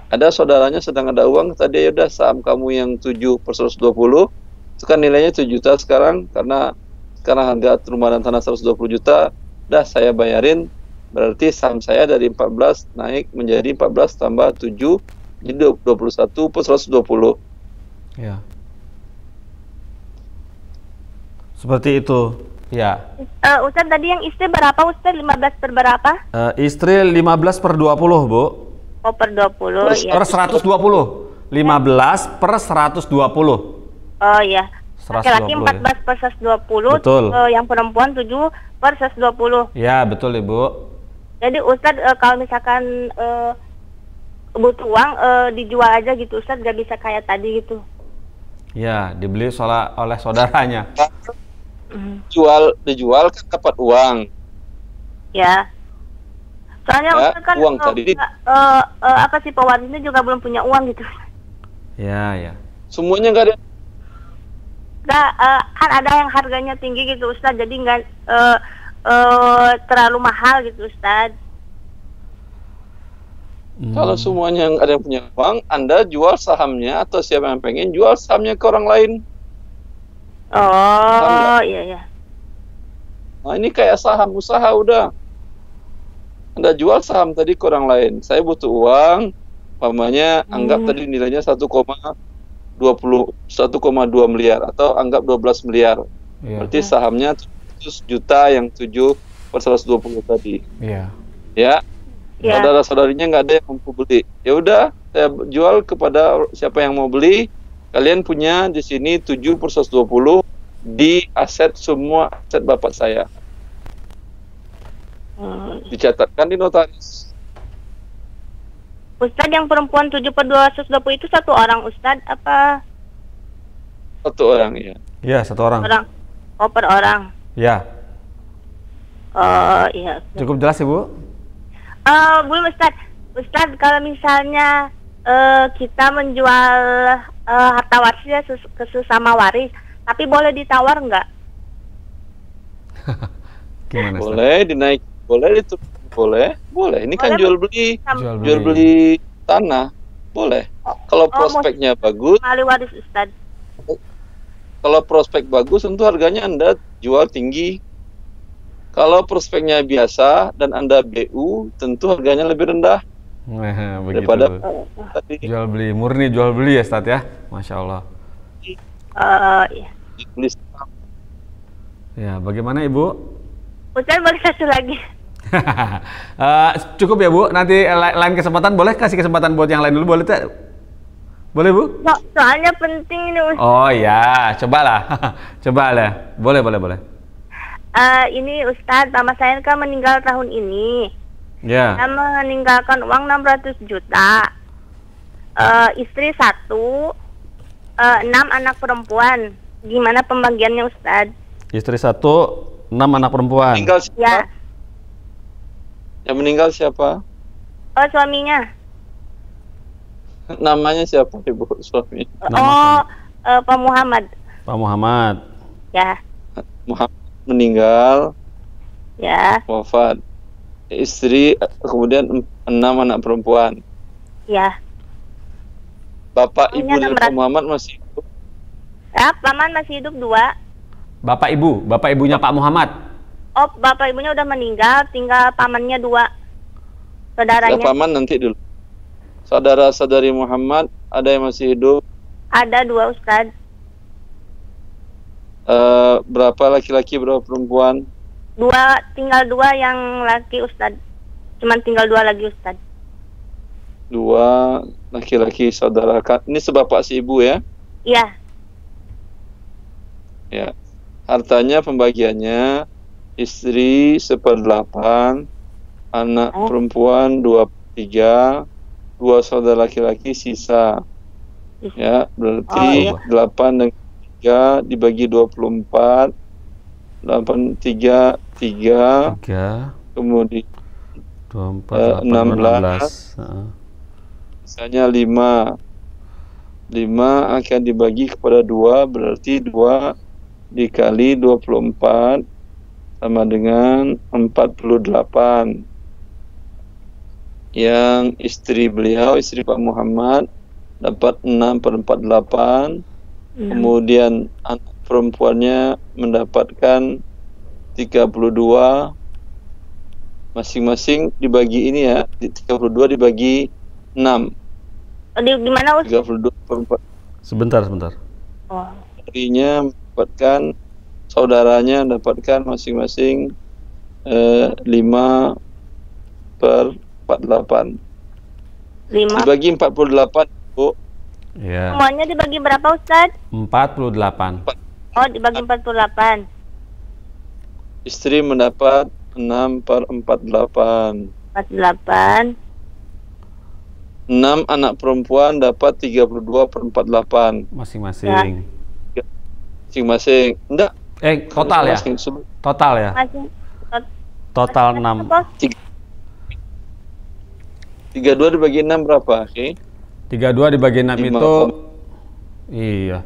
Ada saudaranya sedang ada uang, tadi ya udah saham kamu yang 7/120, itu kan nilainya 7 juta sekarang, karena sekarang harga rumah dan tanah 120 juta, dah saya bayarin, berarti saham saya dari 14 naik menjadi 14 tambah 7, jadi 21/120. Iya. Seperti itu. Ya. Ustaz, tadi yang istri berapa Ustaz? 15 per berapa? Istri 15/20, Bu. Oh, per 20 ya. Per 120. 15 per 120. Oh ya. 120, Laki-laki 14/120. Betul. Yang perempuan 7/120. Ya, betul, Ibu. Jadi Ustaz, kalau misalkan butuh uang, dijual aja gitu Ustaz, gak bisa kayak tadi gitu. Ya, dibeli oleh saudaranya. Dijual kan dapat uang. Ya. Soalnya Ya, Ustaz kan uang tadi. apa sih, pewarisnya juga belum punya uang gitu. Ya, ya. Semuanya nggak ada. Nggak, kan ada yang harganya tinggi gitu Ustaz, jadi nggak terlalu mahal gitu Ustaz. Kalau semuanya nggak ada yang punya uang, Anda jual sahamnya, atau siapa yang pengen jual sahamnya ke orang lain. Oh, iya ya. Nah, ini kayak saham usaha udah. Anda jual saham tadi ke orang lain. Saya butuh uang, umpamanya anggap tadi nilainya 1,2 miliar atau anggap 12 miliar. Iya. Berarti sahamnya 100 juta yang 7/120 tadi. Iya. Ya. Ya. Saudara-saudarinya nggak ada yang mampu beli. Ya udah, saya jual kepada siapa yang mau beli. Kalian punya di sini 7/120 di aset, semua aset bapak saya. Dicatatkan di notaris. Ustadz, yang perempuan 7/220 itu satu orang Ustadz apa? Satu orang ya. Ya, satu orang. Orang? Oh, per orang. Ya. Oh, iya. Cukup jelas, Ibu? Belum Ustadz. Ustadz, kalau misalnya kita menjual harta warisnya ke sesama waris, tapi boleh ditawar nggak? Gimana, Ustaz? Boleh dinaik, boleh itu, boleh. Ini kan Boleh, jual beli, Jual jual beli tanah, boleh. Kalau prospeknya bagus, Ahli waris Ustadz. kalau prospek bagus, tentu harganya Anda jual tinggi. Kalau prospeknya biasa dan Anda BU, tentu harganya lebih rendah Nah, begitu. daripada tadi. Jual beli, murni jual beli ya, Ustadz ya? Masya Allah. Iya. Beli. Ya, bagaimana Ibu? Ustadz, boleh satu lagi? Cukup ya Bu, nanti lain kesempatan boleh kasih kesempatan buat yang lain dulu, boleh tak? Boleh Bu? Soalnya penting ini Ustadz. Oh ya, cobalah. Cobalah. Boleh. Ini Ustadz, mama saya kan meninggal tahun ini. Ya. Saya meninggalkan uang 600 juta. Istri 1, 6 anak perempuan. Gimana pembagiannya Ustadz? Istri 1, 6 anak perempuan. Meninggal siapa? Ya. Yang meninggal siapa? Oh, suaminya. Namanya siapa Ibu suami? Pak Muhammad. Pak Muhammad. Ya. Muhammad meninggal, Ya. wafat. Istri, kemudian 6 anak perempuan. Ya. Bapak Punya ibu dari 600. Pak Muhammad masih hidup. Ya, paman masih hidup 2. Bapak ibunya Pak Muhammad. Oh, bapak ibunya udah meninggal, tinggal pamannya 2. Ya, Saudaranya paman nanti dulu. Saudara-saudari Muhammad ada yang masih hidup. ada 2 Ustadz. Berapa laki-laki, berapa perempuan? 2, tinggal 2 yang laki Ustadz. Cuman tinggal 2 lagi Ustadz. 2 laki-laki saudara. Ini sebapak si ibu ya? Iya. Ya. Hartanya pembagiannya istri 1/8, anak perempuan 2/3, 2 saudara laki-laki sisa. Ya, berarti 8 dan 3 dibagi 24, 8, 3, 3, 3, kemudian 24, 16. Misalnya 5 akan dibagi kepada 2, berarti 2 dikali 24 sama dengan 48. Yang istri beliau, istri Pak Muhammad, dapat 6/48. Kemudian anak perempuannya mendapatkan 32. Masing-masing dibagi ini ya, 32 dibagi 6. Di mana Ustadz? 32/4. Sebentar. Oh. Istrinya mendapatkan, saudaranya mendapatkan masing-masing 5/48. 5. Dibagi 48, Bu. Ya. Semuanya dibagi berapa Ustadz? 48. Oh, dibagi 48. Istri mendapat 6/48. 48. 6 anak perempuan dapat 32/48 Masing-masing. masing-masing. Enggak, Total ya? masing-masing. Total ya? Masih. Total 6. Apa? 32 dibagi 6 berapa? Oke. 32 dibagi 6 5, itu iya.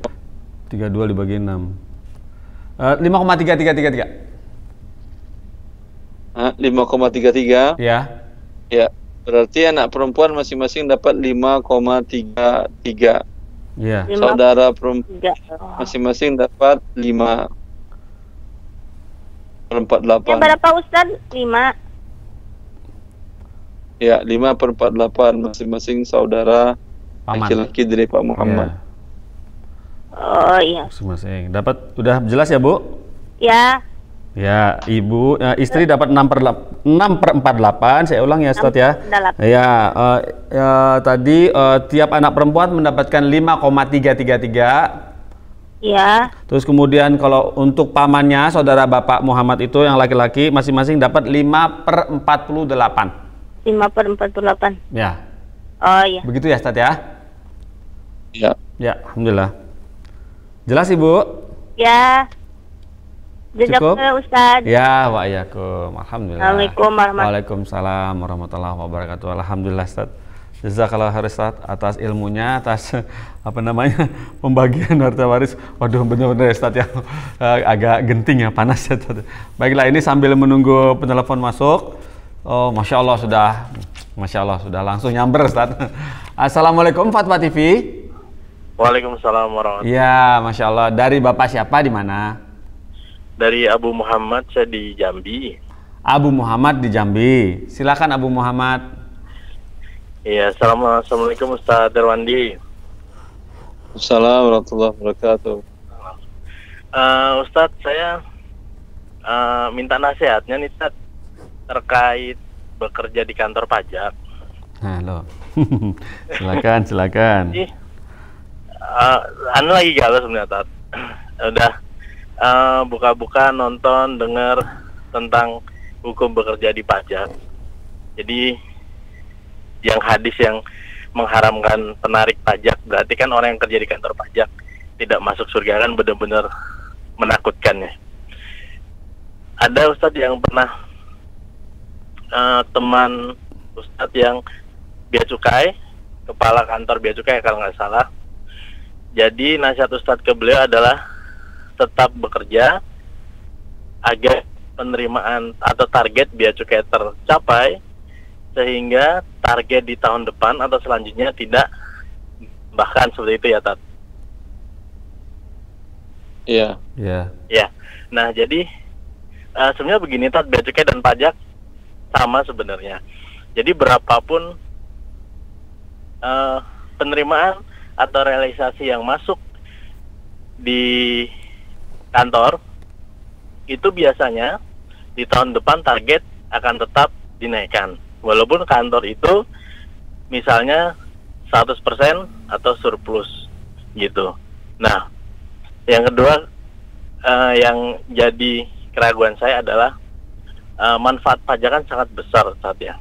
32 dibagi 6. 5,3333. 5,33. Ya. Ya, berarti anak perempuan masing-masing dapat 5,33. Iya. 5. Saudara perempuan 3. masing-masing dapat 5/48. Yang berapa Ustadz? 5. Ya, 5/48 masing-masing saudara Paman. laki-laki dari Pak Muhammad. Iya. Oh iya. Masing-masing. Dapat udah jelas ya, Bu? Ya. Ya, Ibu, istri dapat 6/48. Saya ulang ya, Ustadz ya. 6/48. Ya, tadi tiap anak perempuan mendapatkan 5,333. Ya, Terus kemudian kalau untuk pamannya, saudara Bapak Muhammad itu yang laki-laki masing-masing dapat 5/48. 5/48. Ya, Oh iya. begitu ya Ustaz ya? Ya. Ya, alhamdulillah. Jelas Ibu? Ya. Cukup? Jazakallah Ustaz. Ya, wa'alaikum. Alhamdulillah. Assalamualaikum warahmatullahi Waalaikumsalam warahmatullahi wabarakatuh. Alhamdulillah Ustaz. Jazakallah khair Ustaz atas ilmunya, atas apa namanya pembagian harta waris. Waduh benar-benar ya Ustaz ya, agak genting ya, panas ya Ustaz. Baiklah, ini sambil menunggu penelpon masuk. Oh, Masya Allah sudah langsung nyamber Ustaz. Assalamualaikum Fatwa TV. Waalaikumsalam warahmatullahi wabarakatuh. Ya, Masya Allah. Dari Bapak siapa, di mana? Dari Abu Muhammad, saya di Jambi. Abu Muhammad di Jambi. Silakan Abu Muhammad. Iya, assalamualaikum Ustaz Derwandi. Assalamualaikum warahmatullahi wabarakatuh. Ustadz, saya minta nasihatnya nih Ustadz terkait bekerja di kantor pajak. Halo. Silakan. Jadi, anu lagi galau sebenarnya Ustadz. Udah buka-buka nonton dengar tentang hukum bekerja di pajak. Jadi yang hadis yang mengharamkan penarik pajak, berarti kan orang yang kerja di kantor pajak tidak masuk surga, kan benar-benar menakutkan ya. Ada Ustadz yang pernah teman Ustadz yang bea cukai, kepala kantor bea cukai kalau nggak salah. Jadi nasihat Ustadz ke beliau adalah tetap bekerja agar penerimaan atau target bea cukai tercapai, sehingga target di tahun depan atau selanjutnya tidak bahkan seperti itu ya Tat. Iya. Ya. Nah jadi sebenarnya begini Tat, bea cukai dan pajak sama sebenarnya. Jadi berapapun penerimaan atau realisasi yang masuk di kantor, itu biasanya di tahun depan target akan tetap dinaikkan. Walaupun kantor itu misalnya 100% atau surplus gitu. Nah, yang kedua yang jadi keraguan saya adalah manfaat pajak kan sangat besar saat ya.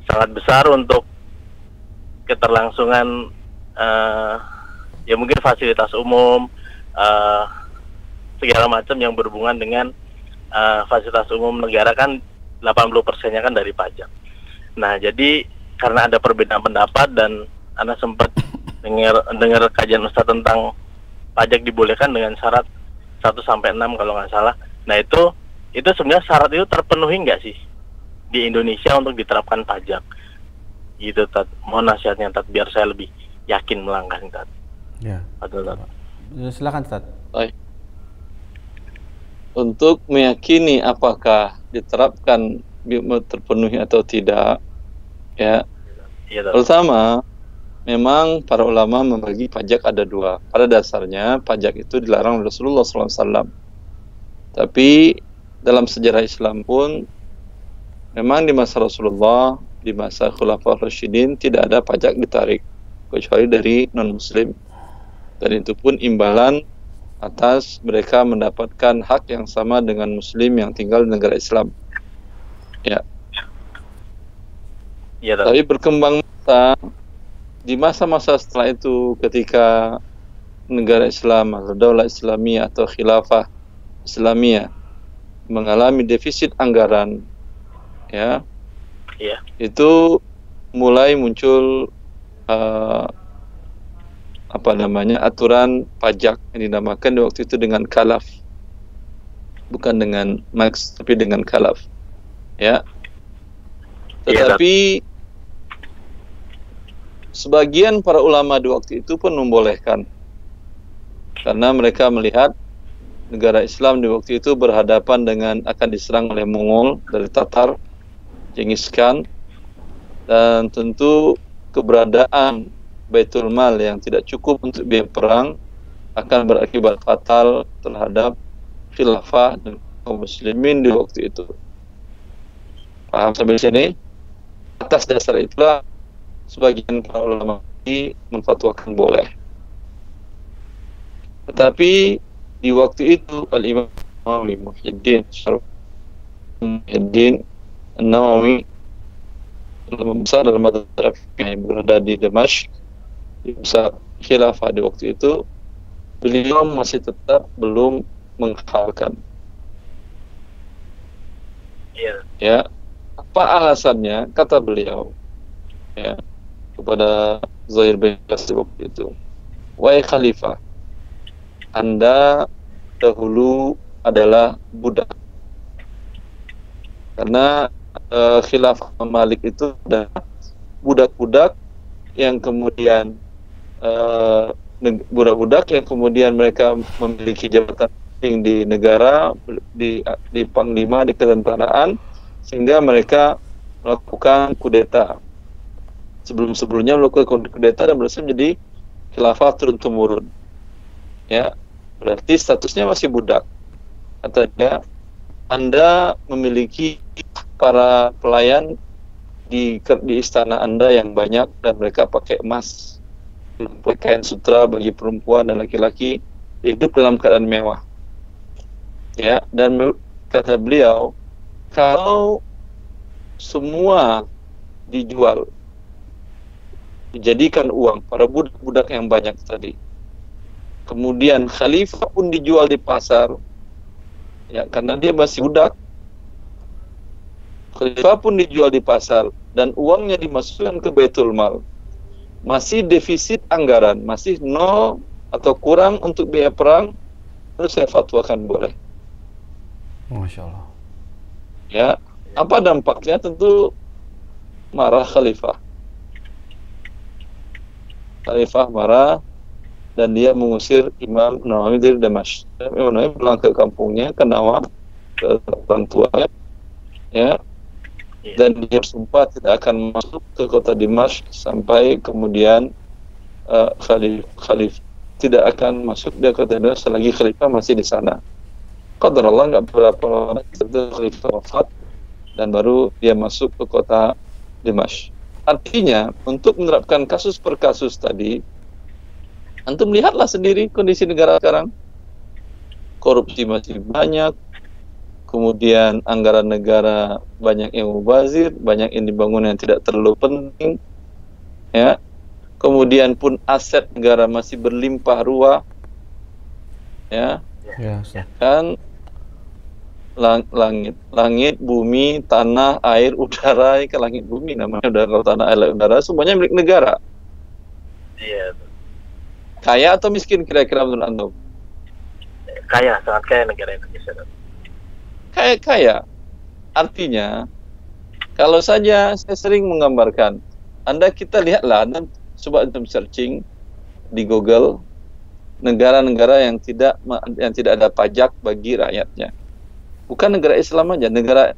Sangat besar untuk keterlangsungan ya mungkin fasilitas umum, segala macam yang berhubungan dengan fasilitas umum negara kan 80%-nya kan dari pajak. Nah, jadi karena ada perbedaan pendapat dan Anda sempat dengar kajian Ustaz tentang pajak dibolehkan dengan syarat 1-6 kalau nggak salah. Nah, itu sebenarnya syarat itu terpenuhi nggak sih di Indonesia untuk diterapkan pajak? Gitu, Tat. Mohon nasihatnya, Tat, biar saya lebih yakin melangkah, Tat. Ya. Betul, Tat. Silakan Tat. Baik. Untuk meyakini apakah diterapkan terpenuhi atau tidak, ya. Iya, Pertama, memang para ulama membagi pajak ada dua. Pada dasarnya pajak itu dilarang oleh Rasulullah SAW. Tapi dalam sejarah Islam pun memang di masa Rasulullah, di masa Khulafaur Rasyidin tidak ada pajak ditarik kecuali dari non-muslim. Dan itu pun imbalan atas mereka mendapatkan hak yang sama dengan muslim yang tinggal di negara Islam. Ya. Ya, tapi berkembang masa, di masa-masa setelah itu ketika negara Islam atau daulah Islamiyah atau khilafah Islamiyah mengalami defisit anggaran, ya, itu mulai muncul aturan pajak yang dinamakan di waktu itu dengan kalaf, bukan dengan max tapi dengan kalaf, ya. Tetapi sebagian para ulama di waktu itu pun membolehkan, karena mereka melihat negara Islam di waktu itu berhadapan dengan akan diserang oleh Mongol dari Tatar, Genghis Khan, dan tentu keberadaan Baitul Mal yang tidak cukup untuk biaya perang akan berakibat fatal terhadap khilafah dan kaum muslimin di waktu itu. Paham sampai sini? Atas dasar itulah sebagian para ulama ini memfatwakan boleh. Tetapi di waktu itu Al-Imam Muhyiddin An-Nawawi, ulama besar dalam mazhab yang berada di Damashq, di pusat khilafah di waktu itu, beliau masih tetap belum menghalalkan. Ya, apa alasannya? Kata beliau, ya, kepada Zuhair bin Qasib waktu itu, wahai khalifah, Anda dahulu adalah budak, karena khilafah Malik itu adalah budak-budak yang kemudian mereka memiliki jabatan penting di negara, di panglima, di ketentaraan, sehingga mereka melakukan kudeta. Sebelum-sebelumnya melakukan kudeta dan berhasil menjadi khilafah turun-temurun. Ya, berarti statusnya masih budak. Kata dia, Anda memiliki para pelayan di istana Anda yang banyak dan mereka pakai emas, pakaian sutra bagi perempuan dan laki-laki, hidup dalam keadaan mewah. Ya, dan kata beliau, kalau semua dijual, dijadikan uang, para budak-budak yang banyak tadi, kemudian khalifah pun dijual di pasar, ya, karena dia masih budak, khalifah pun dijual di pasar dan uangnya dimasukkan ke Baitul Mal, masih defisit anggaran, masih nol atau kurang untuk biaya perang, terus saya fatwakan boleh. Masya Allah. Ya, apa dampaknya? Tentu marah khalifah. Khalifah marah dan dia mengusir Imam Nawawi dari Damashq. Imam Nawawi pulang ke kampungnya, ke Nawa, ke orang tuanya, ya, dan dia bersumpah tidak akan masuk ke kota Damashq sampai kemudian Khalifah tidak akan masuk dia ke kota Damashq selagi Khalifah masih di sana. Qadarullah, nggak berapa lama itu Khalifah wafat dan baru dia masuk ke kota Damashq. Artinya untuk menerapkan kasus per kasus tadi, antum lihatlah sendiri kondisi negara sekarang. Korupsi masih banyak, kemudian anggaran negara banyak yang mubazir, banyak yang dibangun yang tidak terlalu penting, ya. Kemudian pun aset negara masih berlimpah ruah, ya. Kan langit, bumi, tanah, air, udara, ke langit bumi namanya, udara, tanah, air, udara, semuanya milik negara. Iya. Kaya atau miskin kira-kira menurut antum? Kaya, sangat kaya negara Indonesia. Kaya. Artinya, kalau saja saya sering menggambarkan, kita lihatlah, Anda coba antum searching di Google negara-negara yang tidak ada pajak bagi rakyatnya. Bukan negara Islam aja, negara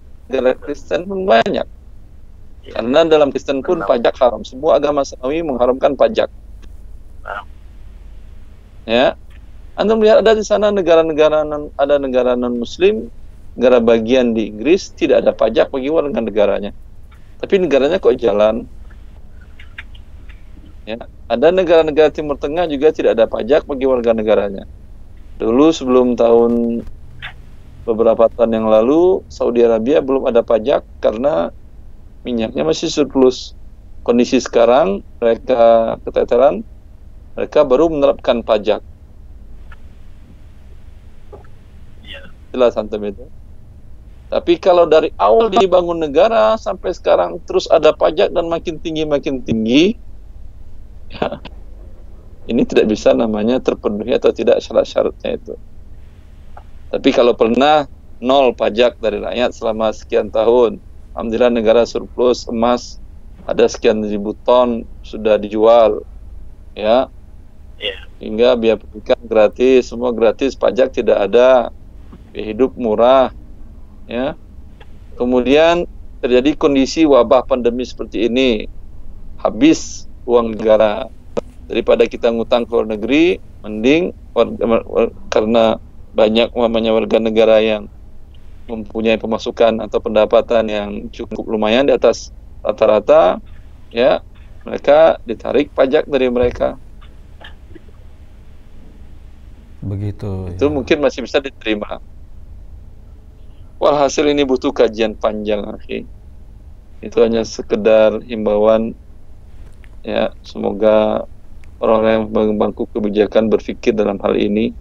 Kristen pun banyak. Karena dalam Kristen pun pajak haram. Semua agama samawi mengharamkan pajak. Ya, Anda melihat ada di sana negara non Muslim, negara bagian di Inggris tidak ada pajak bagi warga negaranya, tapi negaranya kok jalan. Ya, ada negara-negara Timur Tengah juga tidak ada pajak bagi warga negaranya. Dulu sebelum beberapa tahun yang lalu, Saudi Arabia belum ada pajak karena minyaknya masih surplus. Kondisi sekarang mereka keteteran, mereka baru menerapkan pajak. Jelas antum itu. Tapi kalau dari awal dibangun negara sampai sekarang terus ada pajak dan makin tinggi, ya, ini tidak bisa namanya terpenuhi atau tidak syarat-syaratnya itu. Tapi kalau pernah nol pajak dari rakyat selama sekian tahun, alhamdulillah negara surplus emas, ada sekian ribu ton sudah dijual, ya, hingga biaya pendidikan gratis, semua gratis, pajak tidak ada, biaya hidup murah, ya. Kemudian terjadi kondisi wabah pandemi seperti ini, habis uang negara, daripada kita ngutang ke luar negeri, mending karena banyak warga negara yang mempunyai pemasukan atau pendapatan yang cukup lumayan di atas rata-rata, ya, mereka ditarik pajak dari mereka. Begitu. Itu mungkin masih bisa diterima. Walhasil ini butuh kajian panjang, akhi. Itu hanya sekedar himbauan, ya, semoga orang-orang yang memangku kebijakan berpikir dalam hal ini,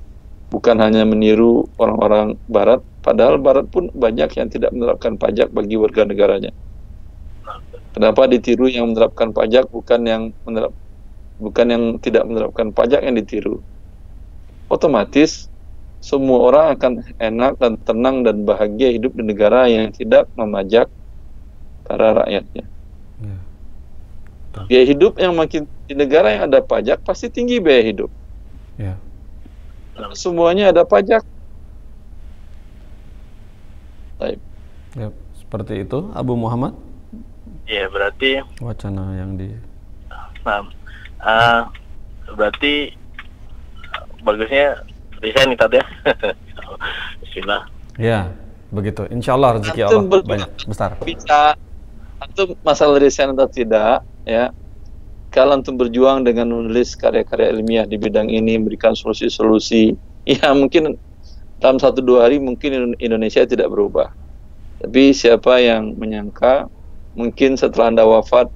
bukan hanya meniru orang-orang Barat, padahal Barat pun banyak yang tidak menerapkan pajak bagi warga negaranya. Kenapa ditiru yang menerapkan pajak, bukan yang tidak menerapkan pajak yang ditiru? Otomatis semua orang akan enak dan tenang dan bahagia hidup di negara yang tidak memajak para rakyatnya. Biaya hidup yang makin di negara yang ada pajak pasti tinggi biaya hidup. Ya. Semuanya ada pajak. Baik. Ya, seperti itu, Abu Muhammad. Iya, berarti Wacana yang di. nah, berarti bagusnya resign nih Tad ya. Bismillah. Ya, begitu. Insya Allah rezeki Allah banyak besar. Bisa antum masalah resign atau tidak, ya. Kalau antum berjuang dengan menulis karya-karya ilmiah di bidang ini, memberikan solusi-solusi, ya mungkin dalam 1-2 hari mungkin Indonesia tidak berubah. Tapi siapa yang menyangka mungkin setelah Anda wafat,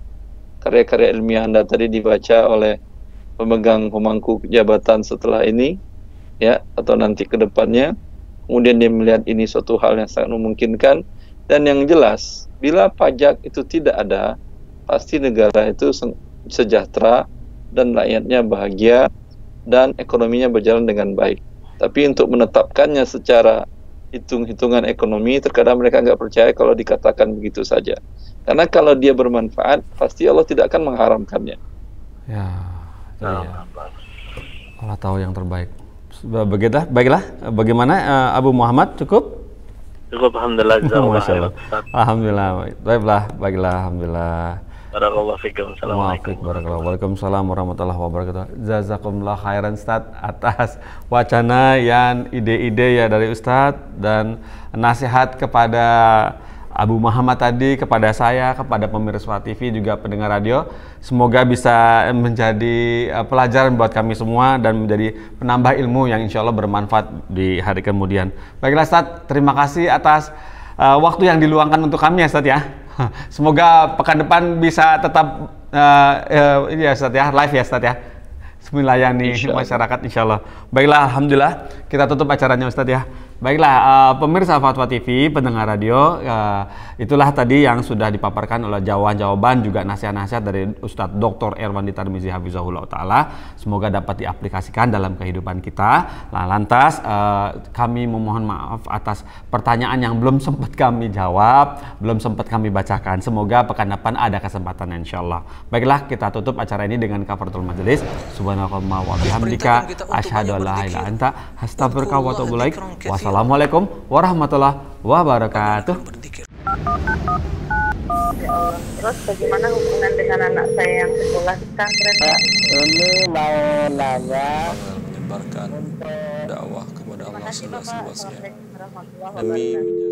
karya-karya ilmiah Anda tadi dibaca oleh pemegang pemangku jabatan setelah ini, ya, atau nanti ke depannya, kemudian dia melihat ini suatu hal yang sangat memungkinkan. Dan yang jelas, bila pajak itu tidak ada, pasti negara itu sejahtera dan rakyatnya bahagia dan ekonominya berjalan dengan baik. Tapi untuk menetapkannya secara hitung-hitungan ekonomi, terkadang mereka nggak percaya kalau dikatakan begitu saja. Karena kalau dia bermanfaat, pasti Allah tidak akan mengharamkannya. Ya, iya. Allah tahu yang terbaik. Baiklah, bagaimana Abu Muhammad, cukup? Cukup, alhamdulillah. Masya Allah. Alhamdulillah. Baiklah, alhamdulillah. Barakallahu fikum. Assalamualaikum. Waalaikumsalam warahmatullahi wabarakatuh. Jazakumullah khairan Ustaz atas wacana yang ide-ide ya dari Ustaz dan nasihat kepada Abu Muhammad tadi, kepada saya, kepada pemirsa TV juga pendengar radio. Semoga bisa menjadi pelajaran buat kami semua dan menjadi penambah ilmu yang insya Allah bermanfaat di hari kemudian. Baiklah Ustaz, terima kasih atas waktu yang diluangkan untuk kami ya Ustaz ya. Semoga pekan depan bisa tetap ini ya Ustaz ya, live ya Ustaz ya. Melayani masyarakat insya Allah. Baiklah, alhamdulillah kita tutup acaranya Ustaz ya. Baiklah, pemirsa Fatwa TV, pendengar radio, itulah tadi yang sudah dipaparkan oleh jawaban juga nasihat-nasihat dari Ustadz Dr. Erwandi Tarmizi Hafizahullah Ta'ala. Semoga dapat diaplikasikan dalam kehidupan kita. Nah, lantas kami memohon maaf atas pertanyaan yang belum sempat kami jawab, belum sempat kami bacakan. Semoga pekan depan ada kesempatan insya Allah. Baiklah, kita tutup acara ini dengan kafaratul majelis. Subhanallah wa bihamdika asyhadu an la ilaha illa anta astaghfiruka wa atubu ilaik. Wassalamualaikum warahmatullahi wabarakatuh. Ya Allah. Terus bagaimana hubungan dengan anak saya yang sekolah di pesantren? Ini mau nanya menyebarkan dakwah kepada Allah seluas-luasnya Assalamualaikum warahmatullahi demi wabarakatuh.